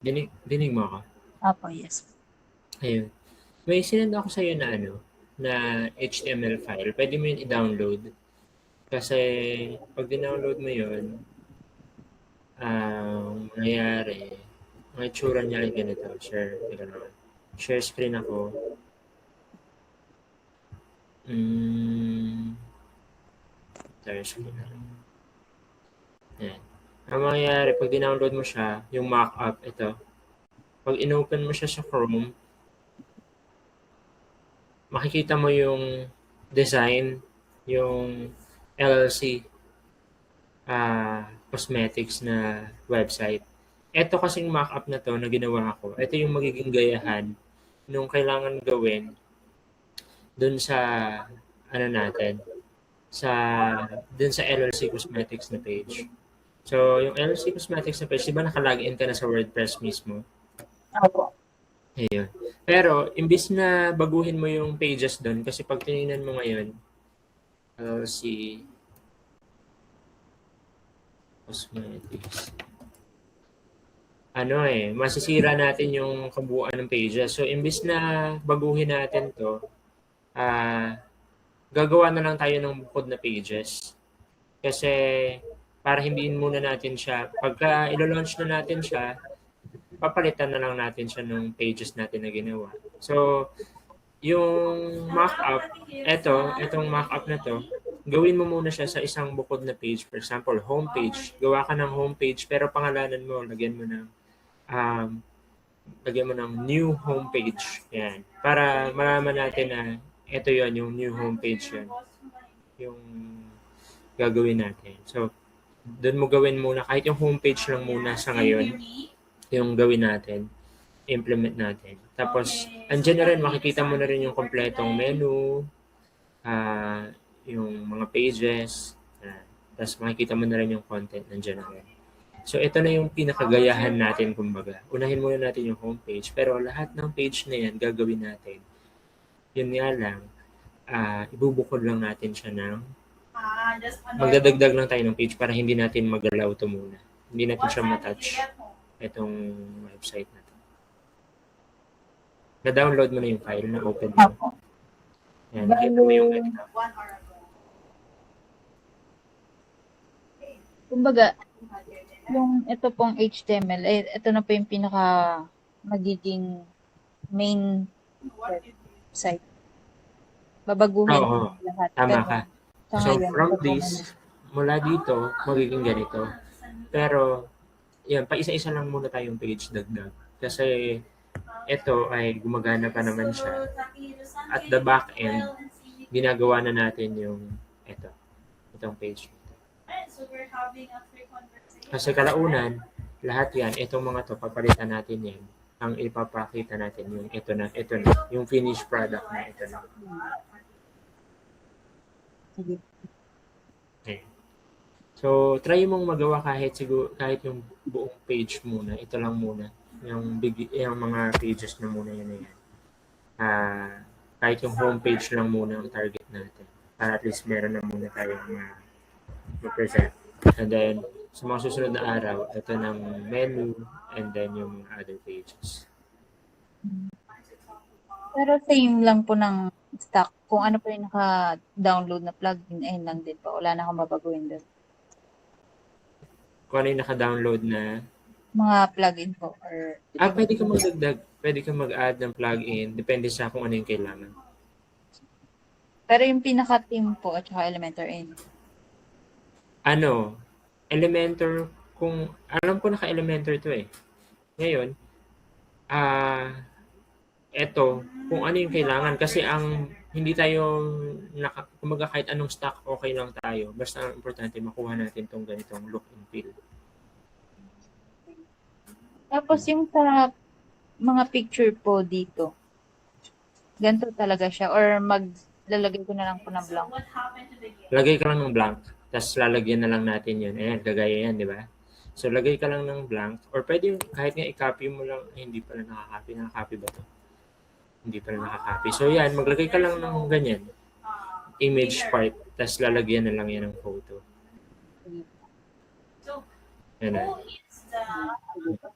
Dinig mo ako? Opo, yes. Ayun. May sinend ako sa'yo na na HTML file. Pwede mo yun i-download. Kasi pag dinownload mo yun, ang mangyayari, ang itsura niya ay ganito. Share screen ako. Share screen na lang. Ayan. Ang mangyayari, pag dinownload mo siya, yung mock-up, ito. Pag inopen mo siya sa Chrome, makikita mo yung design, yung LLC cosmetics na website. Ito kasing mock-up na to na ginawa ko, ito yung magiging gayahan nung kailangan gawin dun sa natin, sa dun sa LLC Cosmetics na page. So, yung LLC Cosmetics na page, di ba nakalagin ka na sa WordPress mismo? Opo. Ayun. Pero, imbis na baguhin mo yung pages doon, kasi pag tinignan mo ngayon, LLC Cosmetics, masisira natin yung kabuuan ng pages. So, imbis na baguhin natin to, gagawa na lang tayo ng bukod na pages. Kasi, para hindi muna natin siya, pagka ilo-launch na natin siya, papalitan na lang natin siya ng pages natin na ginawa. So, yung mock-up, itong mock-up na to, gawin mo muna siya sa isang bukod na page. For example, homepage. Gawa ka ng homepage, pero pangalanan mo, lagyan mo ng new homepage. Yan. Para malaman natin na ito yon yung new homepage yun. Yung gagawin natin. So, doon mo gawin muna, kahit yung homepage lang muna sa ngayon, yung gawin natin, implement natin. Tapos, andyan na rin, makikita mo na rin yung kompletong menu, yung mga pages, tapos makikita mo na rin yung content nandiyan na rin. So, ito na yung pinakagayahan natin, kumbaga. Unahin muna natin yung homepage, pero lahat ng page na yan, gagawin natin. Yun nga lang, ibubukod lang natin siya ng magdadagdag lang tayo ng page para hindi natin magalaw ito muna. Hindi natin siya matouch itong website na to. Na-download mo na yung file, na-open mo. Yan, nakita mo yung ganito. Kumbaga, yung ito pong HTML, ito na po yung pinaka magiging main website. Babaguhin Oo, lahat. tama ka. So, ngayon, from this, mula dito, magiging ganito. Pero, yan, pa isa-isa lang muna tayong page dagdag. Kasi, ito ay gumagana pa naman siya. At the back end, ginagawa na natin yung itong page. Kasi kalaunan, lahat yan, itong mga to, papalitan natin yan. Ang ipapakita natin yung ito na, yung finished product na ito na. Sige. Okay. So, try mong magawa kahit yung buong page muna. Ito lang muna. Yung mga pages na muna yan. Kahit yung homepage lang muna ang target natin. Para at least meron na muna tayong ma-present. And then, sa mga susunod na araw, ito ng menu and then yung other pages. Pero same lang po ng stock. Kung ano po yung naka-download na plugin, ayun lang din po. Wala na akong babaguhin doon. Kung ano yung naka-download na mga plugin po. Pwede ka magdagdag. Pwede ka mag-add ng plugin. Depende sa kung ano yung kailangan. Pero yung pinaka-theme po at saka Elementor in. Elementor, kung alam ko naka-Elementor to eh. Ngayon, eto, kung ano yung kailangan. Kasi hindi tayo, kumaga kahit anong stock, okay lang tayo. Basta ang importante, makuha natin tong ganitong look and feel. Tapos yung sa mga picture po dito, ganito talaga siya. Or maglalagay ko na lang po ng blank. Lagay ka lang ng blank. Tapos lalagyan na lang natin yun. Ayan, kagaya yan, di ba? So, lagay ka lang ng blank. Or pwede kahit nga i-copy mo lang. Hindi pala nakaka-copy. Nakaka-copy ba to? Hindi pala nakaka-copy. So, yan. Maglagay ka lang ng ganyan. Image part. Tapos lalagyan na lang yan ng photo. Yan na.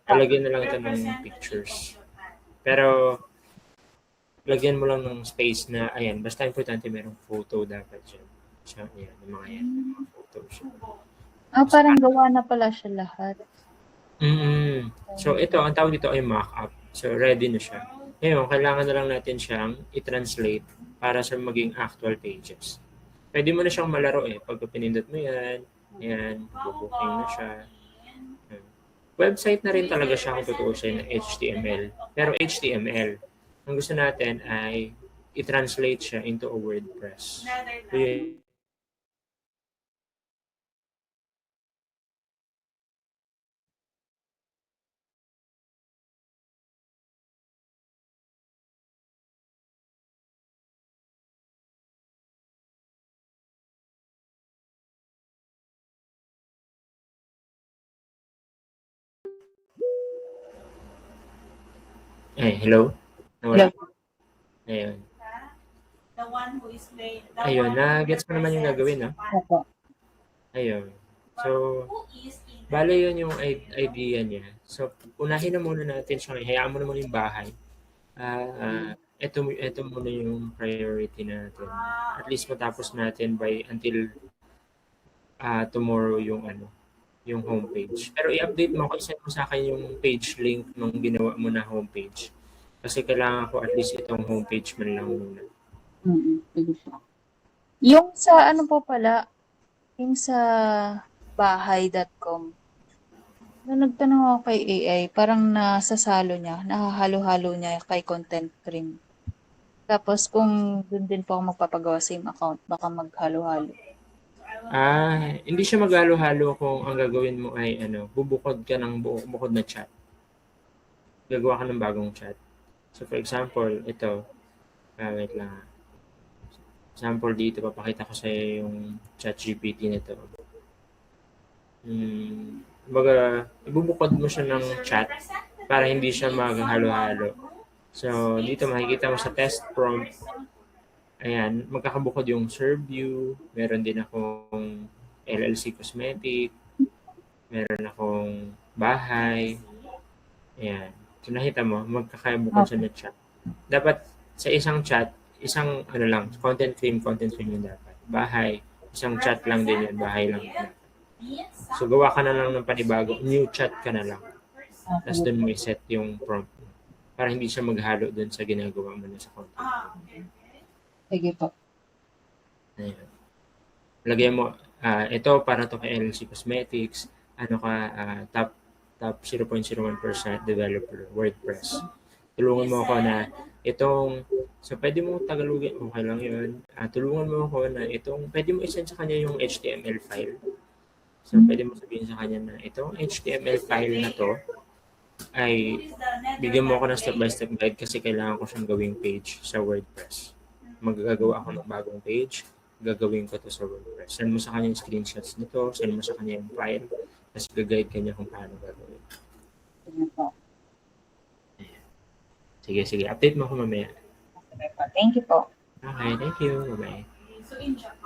Lalagyan na lang ito ng pictures. Pero, lagyan mo lang ng space na, ayan, basta importante merong photo dapat dyan. So, ayan, yung mga yan, mga photos. Parang gawa na pala siya lahat. So, ito, ang tawag dito ay mock-up. So, ready na siya. Ngayon, kailangan na lang natin siyang i-translate para sa maging actual pages. Pwede mo na siyang malaro eh. Pag pinindot mo yan, bubooking na siya. Website na rin talaga siya kung tutuusin na HTML. Pero HTML, ang gusto natin ay i-translate siya into a WordPress. So, yun. Hello? Nawala. Ayun. The one who is playing. Ayun, na-gets mo naman yung gagawin, no? Opo. Ayun. So, bale yun yung idea niya. So, unahin na muna natin siya. Hayaan mo naman yung bahay. Ito muna yung priority natin. At least matapos natin until tomorrow yung homepage. Pero i-update mo ako, isend mo sa akin yung page link nung ginawa mo na homepage. Kasi kailangan ko at least itong homepage man lang muna. Yung sa ano po pala, yung sa bahay.com, nung nagtanong ako kay AI, parang nasasalo niya, nahahalo-halo niya kay Content Cream. Tapos kung dun din po ako magpapagawa same account, baka maghalo-halo. Hindi siya maghalo-halo kung ang gagawin mo ay bubukod ka ng bukod na chat. Gagawa ka ng bagong chat. So for example, ito, wait lang. Example dito, papakita ko sa iyo yung ChatGPT nito. Baga, ibubukod mo siya ng chat para hindi siya maghalo-halo. So, dito makikita mo sa test prompt, ayan, magkakabukod yung serve view, meron din akong LLC Cosmetic, meron akong bahay, ayan. So, nakita mo, magkakabukod siya ng chat. Dapat sa isang chat, isang content cream yung dapat. Bahay, isang chat lang din yan, bahay lang din. So, gawa ka na lang ng panibago, new chat ka na lang. Tapos doon mo i-set yung prompt para hindi siya maghalo doon sa ginagawa mo na sa content. Sige po. Ayan. Lagay mo, ito para to kay LLC Cosmetics, top 0.01% developer, WordPress. Tulungan mo ako na so pwede mo Tagalogin, okay lang yun. Tulungan mo ako na pwede mo isend sa kanya yung HTML file. So pwede mo sabihin sa kanya na itong HTML file na to, ay bigyan mo ako ng step-by-step guide kasi kailangan ko siyang gawing page sa WordPress. Magagawa ako ng bagong page, gagawin ko to sa WordPress. Send mo sa kanya yung screenshots nito, send mo sa kanya yung file, tapos gag-guide ka niya kung paano gagawin. Sige. Update mo ako mamaya. Thank you po. Okay, thank you. Bye-bye. So in Japan.